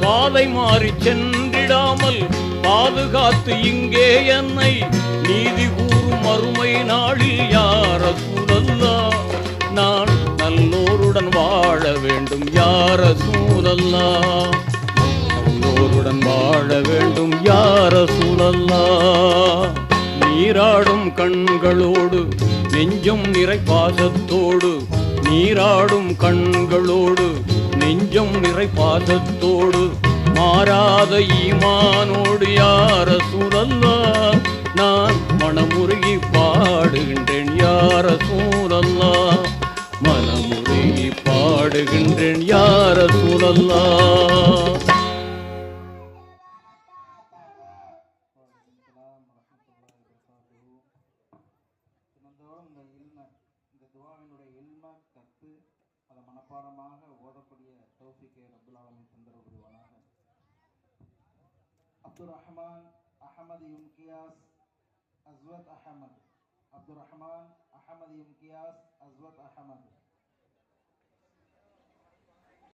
பாதை மாறி சென்றிடாமல் பாதுகாத்து இங்கே என்னை நீதி கூறும் மறுமை நாளில் யா ரசூலல்லாஹ் நான் நல்லோருடன் வாழ வேண்டும் யா ரசூலல்லாஹ் நல்லோருடன் வாழ வேண்டும் யா ரசூலல்லாஹ் நீராடும் கண்களோடு நெஞ்சம் நிறை பாசத்தோடு நீராடும் கண்களோடு நெஞ்சம் நிறை பாசத்தோடு மாறாத ஈமானோடு யா ரசூலல்லாஹ் நான் மனமுருகி பாடுகின்றேன் யா ரசூலல்லாஹ் மனமுருகி பாடுகின்றேன் யா ரசூலல்லாஹ். இந்த துஆவினுடைய இல்ம கற்று அதை மனப்பாடமாக ஓதக்கூடிய தௌஃபீக்கை ரப்பல் ஆலமீன் தந்தர புரிவானாக. அப்துர் ரஹ்மான் அஹமது இம்தியாஸ் அஸ்வத் அஹமது. அப்துர் ரஹ்மான் அஹமது இம்தியாஸ் அஸ்வத் அஹமது.